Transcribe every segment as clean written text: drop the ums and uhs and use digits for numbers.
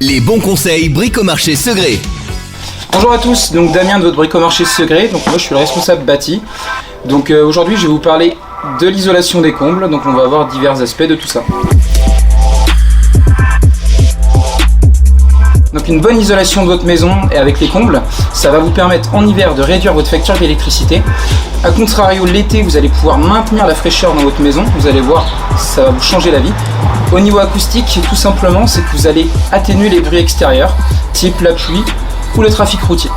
Les bons conseils Bricomarché Segré. Bonjour à tous, donc Damien de votre Bricomarché Segré, donc moi je suis le responsable bâti. Donc aujourd'hui je vais vous parler de l'isolation des combles, donc on va voir divers aspects de tout ça. Donc une bonne isolation de votre maison et avec les combles, ça va vous permettre en hiver de réduire votre facture d'électricité. A contrario, l'été, vous allez pouvoir maintenir la fraîcheur dans votre maison. Vous allez voir, ça va vous changer la vie. Au niveau acoustique, tout simplement, c'est que vous allez atténuer les bruits extérieurs, type la pluie ou le trafic routier.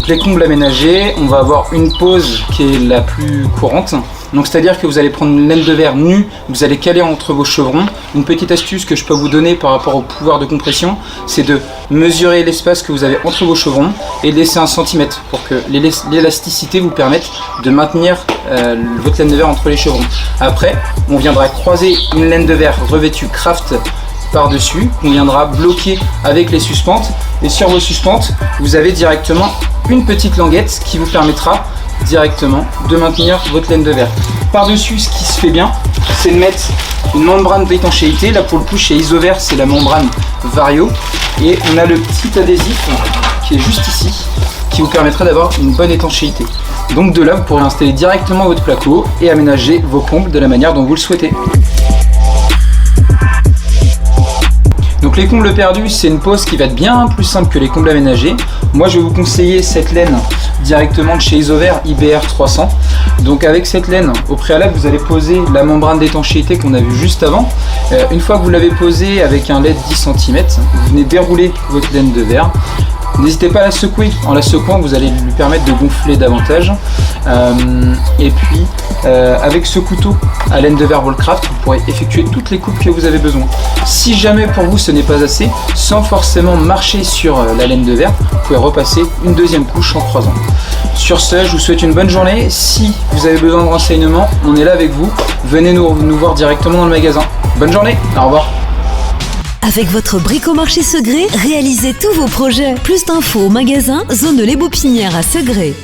Les combles aménagés, on va avoir une pose qui est la plus courante. Donc c'est-à-dire que vous allez prendre une laine de verre nue, vous allez caler entre vos chevrons. Une petite astuce que je peux vous donner par rapport au pouvoir de compression, c'est de mesurer l'espace que vous avez entre vos chevrons et de laisser 1 cm pour que l'élasticité vous permette de maintenir votre laine de verre entre les chevrons. Après, on viendra croiser une laine de verre revêtue Craft par-dessus, on viendra bloquer avec les suspentes, et sur vos suspentes, vous avez directement une petite languette qui vous permettra directement de maintenir votre laine de verre. Par-dessus, ce qui se fait bien, c'est de mettre une membrane d'étanchéité. Là pour le coup chez Isover, c'est la membrane Vario, et on a le petit adhésif qui est juste ici, qui vous permettra d'avoir une bonne étanchéité. Donc de là, vous pourrez installer directement votre placo et aménager vos combles de la manière dont vous le souhaitez. Donc les combles perdus, c'est une pose qui va être bien plus simple que les combles aménagés. Moi je vais vous conseiller cette laine directement de chez Isover IBR 300. Donc avec cette laine, au préalable vous allez poser la membrane d'étanchéité qu'on a vu juste avant. Une fois que vous l'avez posée avec un lait de 10 cm, vous venez dérouler votre laine de verre. N'hésitez pas à la secouer, en la secouant vous allez lui permettre de gonfler davantage. Et puis avec ce couteau à laine de verre Volcraft, vous pourrez effectuer toutes les coupes que vous avez besoin. Si jamais pour vous ce n'est pas assez, sans forcément marcher sur la laine de verre, vous pouvez repasser une deuxième couche en croisant. Sur ce, je vous souhaite une bonne journée. Si vous avez besoin de renseignements, on est là avec vous. Venez nous voir directement dans le magasin. Bonne journée, au revoir. Avec votre Bricomarché Segré, réalisez tous vos projets. Plus d'infos au magasin, zone de l'Ébopinière à Segré.